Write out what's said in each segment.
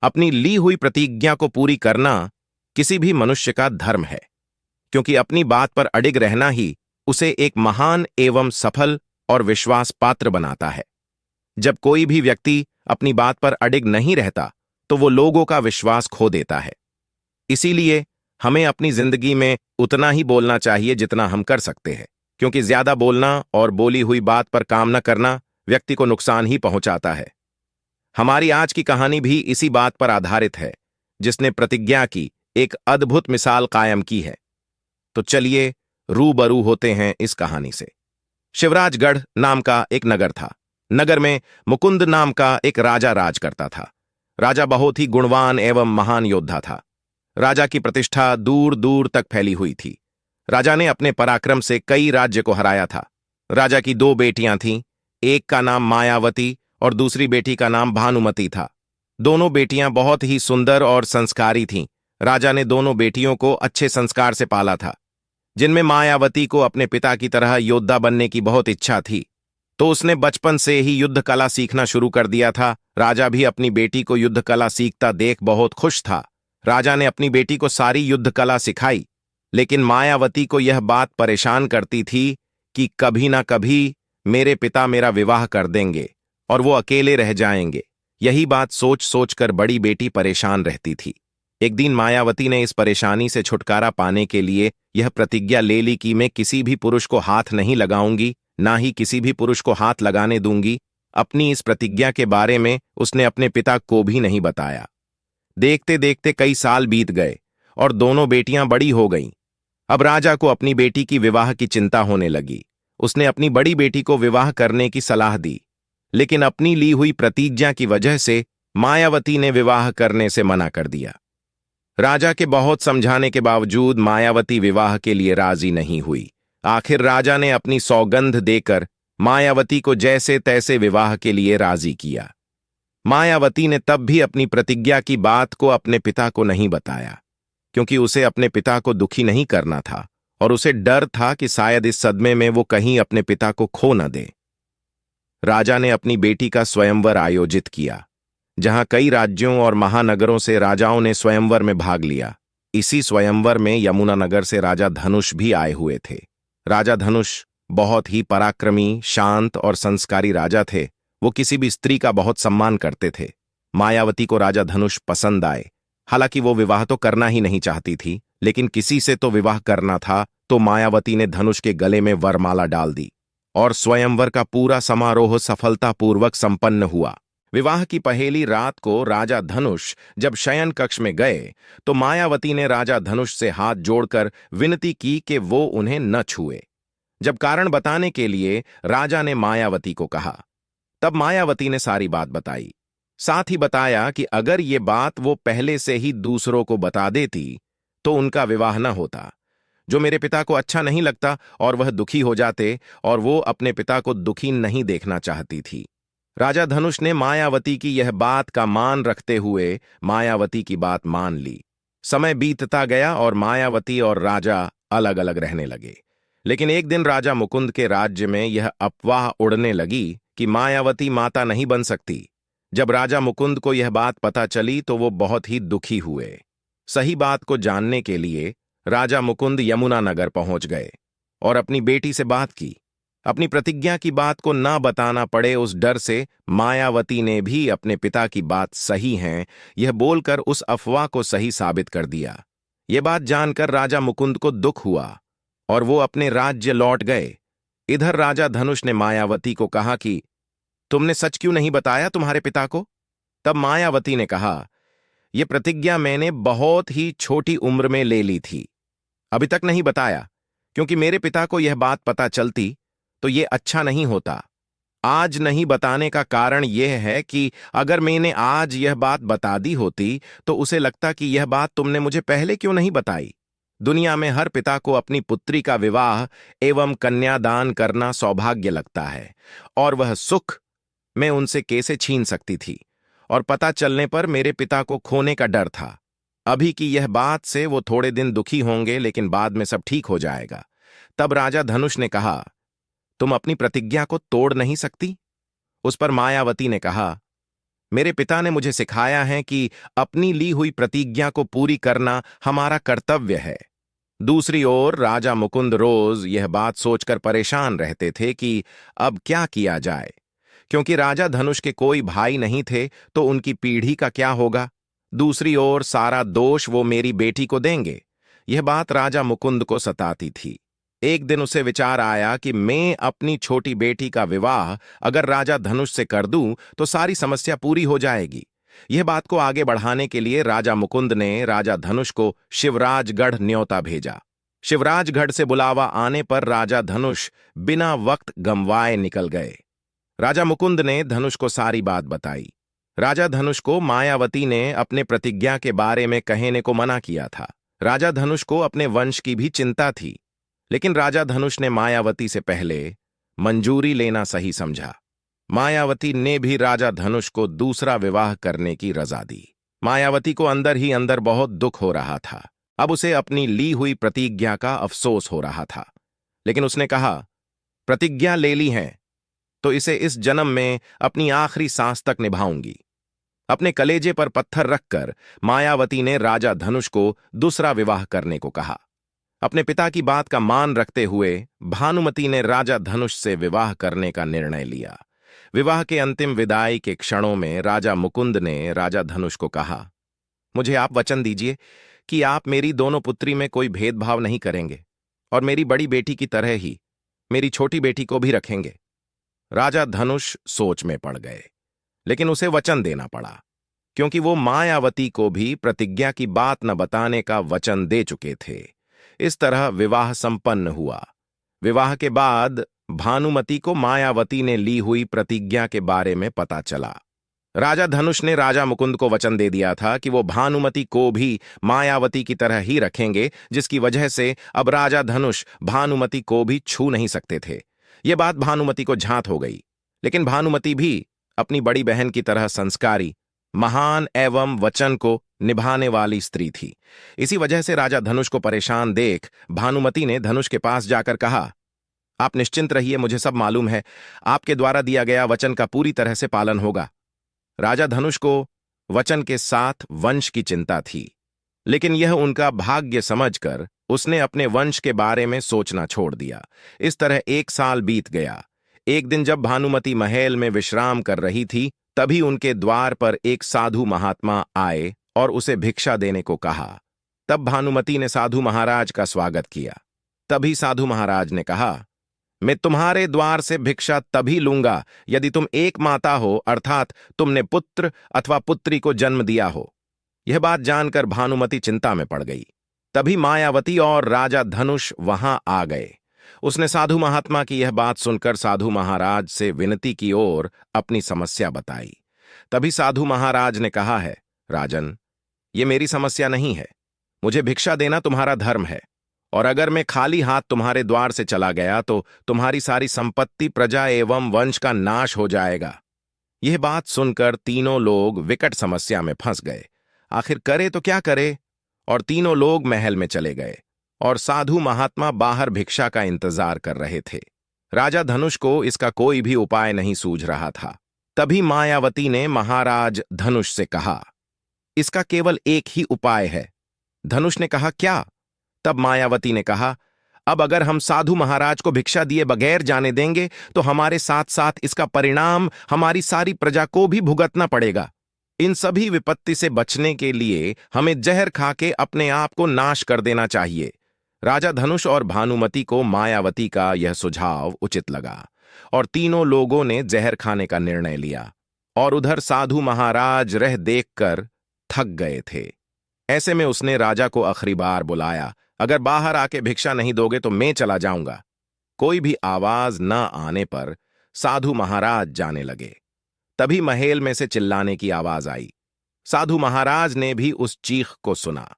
अपनी ली हुई प्रतिज्ञा को पूरी करना किसी भी मनुष्य का धर्म है, क्योंकि अपनी बात पर अडिग रहना ही उसे एक महान एवं सफल और विश्वास पात्र बनाता है। जब कोई भी व्यक्ति अपनी बात पर अडिग नहीं रहता तो वो लोगों का विश्वास खो देता है। इसीलिए हमें अपनी जिंदगी में उतना ही बोलना चाहिए जितना हम कर सकते हैं, क्योंकि ज्यादा बोलना और बोली हुई बात पर काम न करना व्यक्ति को नुकसान ही पहुंचाता है। हमारी आज की कहानी भी इसी बात पर आधारित है, जिसने प्रतिज्ञा की एक अद्भुत मिसाल कायम की है। तो चलिए रूबरू होते हैं इस कहानी से। शिवराजगढ़ नाम का एक नगर था। नगर में मुकुंद नाम का एक राजा राज करता था। राजा बहुत ही गुणवान एवं महान योद्धा था। राजा की प्रतिष्ठा दूर दूर तक फैली हुई थी। राजा ने अपने पराक्रम से कई राज्य को हराया था। राजा की दो बेटियां थीं, एक का नाम मायावती और दूसरी बेटी का नाम भानुमति था। दोनों बेटियां बहुत ही सुंदर और संस्कारी थीं। राजा ने दोनों बेटियों को अच्छे संस्कार से पाला था। जिनमें मायावती को अपने पिता की तरह योद्धा बनने की बहुत इच्छा थी, तो उसने बचपन से ही युद्ध कला सीखना शुरू कर दिया था। राजा भी अपनी बेटी को युद्ध कला सीखता देख बहुत खुश था। राजा ने अपनी बेटी को सारी युद्ध कला सिखाई, लेकिन मायावती को यह बात परेशान करती थी कि कभी ना कभी मेरे पिता मेरा विवाह कर देंगे और वो अकेले रह जाएंगे। यही बात सोच सोचकर बड़ी बेटी परेशान रहती थी। एक दिन मायावती ने इस परेशानी से छुटकारा पाने के लिए यह प्रतिज्ञा ले ली कि मैं किसी भी पुरुष को हाथ नहीं लगाऊंगी, ना ही किसी भी पुरुष को हाथ लगाने दूंगी। अपनी इस प्रतिज्ञा के बारे में उसने अपने पिता को भी नहीं बताया। देखते देखते कई साल बीत गए और दोनों बेटियां बड़ी हो गईं। अब राजा को अपनी बेटी की विवाह की चिंता होने लगी। उसने अपनी बड़ी बेटी को विवाह करने की सलाह दी, लेकिन अपनी ली हुई प्रतिज्ञा की वजह से मायावती ने विवाह करने से मना कर दिया। राजा के बहुत समझाने के बावजूद मायावती विवाह के लिए राजी नहीं हुई। आखिर राजा ने अपनी सौगंध देकर मायावती को जैसे तैसे विवाह के लिए राजी किया। मायावती ने तब भी अपनी प्रतिज्ञा की बात को अपने पिता को नहीं बताया, क्योंकि उसे अपने पिता को दुखी नहीं करना था और उसे डर था कि शायद इस सदमे में वो कहीं अपने पिता को खो न दे। राजा ने अपनी बेटी का स्वयंवर आयोजित किया, जहां कई राज्यों और महानगरों से राजाओं ने स्वयंवर में भाग लिया। इसी स्वयंवर में यमुनानगर से राजा धनुष भी आए हुए थे। राजा धनुष बहुत ही पराक्रमी, शांत और संस्कारी राजा थे। वो किसी भी स्त्री का बहुत सम्मान करते थे। मायावती को राजा धनुष पसंद आए। हालांकि वो विवाह तो करना ही नहीं चाहती थी, लेकिन किसी से तो विवाह करना था, तो मायावती ने धनुष के गले में वरमाला डाल दी और स्वयंवर का पूरा समारोह सफलतापूर्वक संपन्न हुआ। विवाह की पहली रात को राजा धनुष जब शयन कक्ष में गए तो मायावती ने राजा धनुष से हाथ जोड़कर विनती की कि वो उन्हें न छुए। जब कारण बताने के लिए राजा ने मायावती को कहा, तब मायावती ने सारी बात बताई। साथ ही बताया कि अगर ये बात वो पहले से ही दूसरों को बता देती तो उनका विवाह न होता, जो मेरे पिता को अच्छा नहीं लगता और वह दुखी हो जाते, और वो अपने पिता को दुखी नहीं देखना चाहती थी। राजा धनुष ने मायावती की यह बात का मान रखते हुए मायावती की बात मान ली। समय बीतता गया और मायावती और राजा अलग अलग रहने लगे। लेकिन एक दिन राजा मुकुंद के राज्य में यह अफवाह उड़ने लगी कि मायावती माता नहीं बन सकती। जब राजा मुकुंद को यह बात पता चली तो वो बहुत ही दुखी हुए। सही बात को जानने के लिए राजा मुकुंद यमुनानगर पहुंच गए और अपनी बेटी से बात की। अपनी प्रतिज्ञा की बात को ना बताना पड़े उस डर से मायावती ने भी अपने पिता की बात सही है यह बोलकर उस अफवाह को सही साबित कर दिया। यह बात जानकर राजा मुकुंद को दुख हुआ और वो अपने राज्य लौट गए। इधर राजा धनुष ने मायावती को कहा कि तुमने सच क्यों नहीं बताया तुम्हारे पिता को? तब मायावती ने कहा, यह प्रतिज्ञा मैंने बहुत ही छोटी उम्र में ले ली थी, अभी तक नहीं बताया, क्योंकि मेरे पिता को यह बात पता चलती तो ये अच्छा नहीं होता। आज नहीं बताने का कारण यह है कि अगर मैंने आज यह बात बता दी होती तो उसे लगता कि यह बात तुमने मुझे पहले क्यों नहीं बताई। दुनिया में हर पिता को अपनी पुत्री का विवाह एवं कन्यादान करना सौभाग्य लगता है, और वह सुख मैं उनसे कैसे छीन सकती थी, और पता चलने पर मेरे पिता को खोने का डर था। अभी की यह बात से वो थोड़े दिन दुखी होंगे, लेकिन बाद में सब ठीक हो जाएगा। तब राजा धनुष ने कहा, तुम अपनी प्रतिज्ञा को तोड़ नहीं सकती? उस पर मायावती ने कहा, मेरे पिता ने मुझे सिखाया है कि अपनी ली हुई प्रतिज्ञा को पूरी करना हमारा कर्तव्य है। दूसरी ओर राजा मुकुंद रोज यह बात सोचकर परेशान रहते थे कि अब क्या किया जाए, क्योंकि राजा धनुष के कोई भाई नहीं थे तो उनकी पीढ़ी का क्या होगा। दूसरी ओर सारा दोष वो मेरी बेटी को देंगे। यह बात राजा मुकुंद को सताती थी। एक दिन उसे विचार आया कि मैं अपनी छोटी बेटी का विवाह अगर राजा धनुष से कर दूं तो सारी समस्या पूरी हो जाएगी। यह बात को आगे बढ़ाने के लिए राजा मुकुंद ने राजा धनुष को शिवराजगढ़ न्योता भेजा। शिवराजगढ़ से बुलावा आने पर राजा धनुष बिना वक्त गंवाए निकल गए। राजा मुकुंद ने धनुष को सारी बात बताई। राजा धनुष को मायावती ने अपने प्रतिज्ञा के बारे में कहने को मना किया था। राजा धनुष को अपने वंश की भी चिंता थी, लेकिन राजा धनुष ने मायावती से पहले मंजूरी लेना सही समझा। मायावती ने भी राजा धनुष को दूसरा विवाह करने की रजा दी। मायावती को अंदर ही अंदर बहुत दुख हो रहा था। अब उसे अपनी ली हुई प्रतिज्ञा का अफसोस हो रहा था, लेकिन उसने कहा, प्रतिज्ञा ले ली है तो इसे इस जन्म में अपनी आखिरी सांस तक निभाऊंगी। अपने कलेजे पर पत्थर रखकर मायावती ने राजा धनुष को दूसरा विवाह करने को कहा। अपने पिता की बात का मान रखते हुए भानुमति ने राजा धनुष से विवाह करने का निर्णय लिया। विवाह के अंतिम विदाई के क्षणों में राजा मुकुंद ने राजा धनुष को कहा, मुझे आप वचन दीजिए कि आप मेरी दोनों पुत्री में कोई भेदभाव नहीं करेंगे और मेरी बड़ी बेटी की तरह ही मेरी छोटी बेटी को भी रखेंगे। राजा धनुष सोच में पड़ गए, लेकिन उसे वचन देना पड़ा, क्योंकि वो मायावती को भी प्रतिज्ञा की बात न बताने का वचन दे चुके थे। इस तरह विवाह संपन्न हुआ। विवाह के बाद भानुमति को मायावती ने ली हुई प्रतिज्ञा के बारे में पता चला। राजा धनुष ने राजा मुकुंद को वचन दे दिया था कि वो भानुमति को भी मायावती की तरह ही रखेंगे, जिसकी वजह से अब राजा धनुष भानुमति को भी छू नहीं सकते थे। ये बात भानुमति को झांत हो गई, लेकिन भानुमति भी अपनी बड़ी बहन की तरह संस्कारी, महान एवं वचन को निभाने वाली स्त्री थी। इसी वजह से राजा धनुष को परेशान देख भानुमति ने धनुष के पास जाकर कहा, आप निश्चिंत रहिए, मुझे सब मालूम है। आपके द्वारा दिया गया वचन का पूरी तरह से पालन होगा। राजा धनुष को वचन के साथ वंश की चिंता थी, लेकिन यह उनका भाग्य समझकर उसने अपने वंश के बारे में सोचना छोड़ दिया। इस तरह 1 साल बीत गया। एक दिन जब भानुमति महल में विश्राम कर रही थी, तभी उनके द्वार पर एक साधु महात्मा आए और उसे भिक्षा देने को कहा। तब भानुमति ने साधु महाराज का स्वागत किया। तभी साधु महाराज ने कहा, मैं तुम्हारे द्वार से भिक्षा तभी लूंगा यदि तुम एक माता हो, अर्थात तुमने पुत्र अथवा पुत्री को जन्म दिया हो। यह बात जानकर भानुमति चिंता में पड़ गई। तभी मायावती और राजा धनुष वहां आ गए। उसने साधु महात्मा की यह बात सुनकर साधु महाराज से विनती की और अपनी समस्या बताई। तभी साधु महाराज ने कहा है, राजन, ये मेरी समस्या नहीं है। मुझे भिक्षा देना तुम्हारा धर्म है, और अगर मैं खाली हाथ तुम्हारे द्वार से चला गया तो तुम्हारी सारी संपत्ति, प्रजा एवं वंश का नाश हो जाएगा। यह बात सुनकर तीनों लोग विकट समस्या में फंस गए। आखिर करे तो क्या करे, और तीनों लोग महल में चले गए और साधु महात्मा बाहर भिक्षा का इंतजार कर रहे थे। राजा धनुष को इसका कोई भी उपाय नहीं सूझ रहा था। तभी मायावती ने महाराज धनुष से कहा, इसका केवल एक ही उपाय है। धनुष ने कहा, क्या? तब मायावती ने कहा, अब अगर हम साधु महाराज को भिक्षा दिए बगैर जाने देंगे तो हमारे साथ साथ इसका परिणाम हमारी सारी प्रजा को भी भुगतना पड़ेगा। इन सभी विपत्ति से बचने के लिए हमें जहर खा के अपने आप को नाश कर देना चाहिए। राजा धनुष और भानुमति को मायावती का यह सुझाव उचित लगा और तीनों लोगों ने जहर खाने का निर्णय लिया। और उधर साधु महाराज रह देखकर थक गए थे। ऐसे में उसने राजा को आखिरी बार बुलाया, अगर बाहर आके भिक्षा नहीं दोगे तो मैं चला जाऊंगा। कोई भी आवाज न आने पर साधु महाराज जाने लगे। तभी महल में से चिल्लाने की आवाज आई। साधु महाराज ने भी उस चीख को सुना।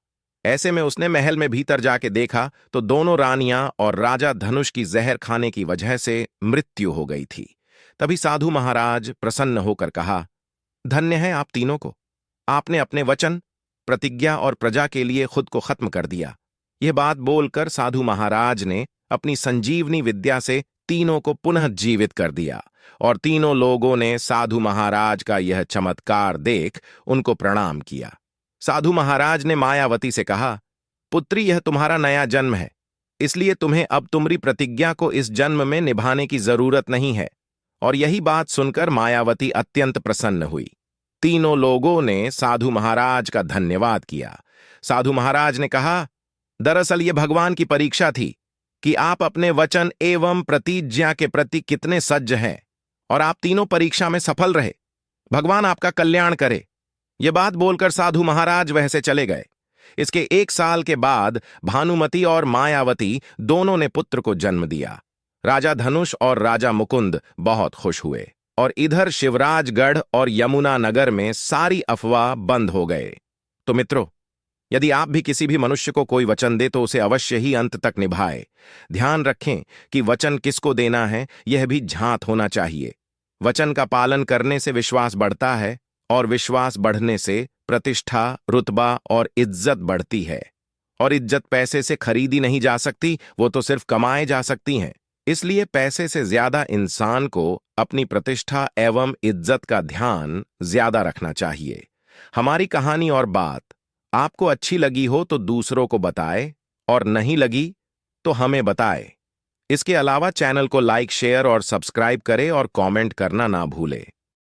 ऐसे में उसने महल में भीतर जाके देखा तो दोनों रानियां और राजा धनुष की जहर खाने की वजह से मृत्यु हो गई थी। तभी साधु महाराज प्रसन्न होकर कहा, धन्य है आप तीनों को, आपने अपने वचन, प्रतिज्ञा और प्रजा के लिए खुद को खत्म कर दिया। यह बात बोलकर साधु महाराज ने अपनी संजीवनी विद्या से तीनों को पुनः जीवित कर दिया। और तीनों लोगों ने साधु महाराज का यह चमत्कार देख उनको प्रणाम किया। साधु महाराज ने मायावती से कहा, पुत्री, यह तुम्हारा नया जन्म है, इसलिए तुम्हें अब तुम्हारी प्रतिज्ञा को इस जन्म में निभाने की जरूरत नहीं है। और यही बात सुनकर मायावती अत्यंत प्रसन्न हुई। तीनों लोगों ने साधु महाराज का धन्यवाद किया। साधु महाराज ने कहा, दरअसल यह भगवान की परीक्षा थी कि आप अपने वचन एवं प्रतिज्ञा के प्रति कितने सज्ज हैं, और आप तीनों परीक्षा में सफल रहे। भगवान आपका कल्याण करे। यह बात बोलकर साधु महाराज वह से चले गए। इसके 1 साल के बाद भानुमति और मायावती दोनों ने पुत्र को जन्म दिया। राजा धनुष और राजा मुकुंद बहुत खुश हुए, और इधर शिवराजगढ़ और यमुना नगर में सारी अफवाह बंद हो गए। तो मित्रों, यदि आप भी किसी भी मनुष्य को कोई वचन दे तो उसे अवश्य ही अंत तक निभाए। ध्यान रखें कि वचन किसको देना है यह भी झांत होना चाहिए। वचन का पालन करने से विश्वास बढ़ता है, और विश्वास बढ़ने से प्रतिष्ठा, रुतबा और इज्जत बढ़ती है। और इज्जत पैसे से खरीदी नहीं जा सकती, वो तो सिर्फ कमाए जा सकती हैं। इसलिए पैसे से ज्यादा इंसान को अपनी प्रतिष्ठा एवं इज्जत का ध्यान ज्यादा रखना चाहिए। हमारी कहानी और बात आपको अच्छी लगी हो तो दूसरों को बताए, और नहीं लगी तो हमें बताए। इसके अलावा चैनल को लाइक, शेयर और सब्सक्राइब करें, और कमेंट करना ना भूलें।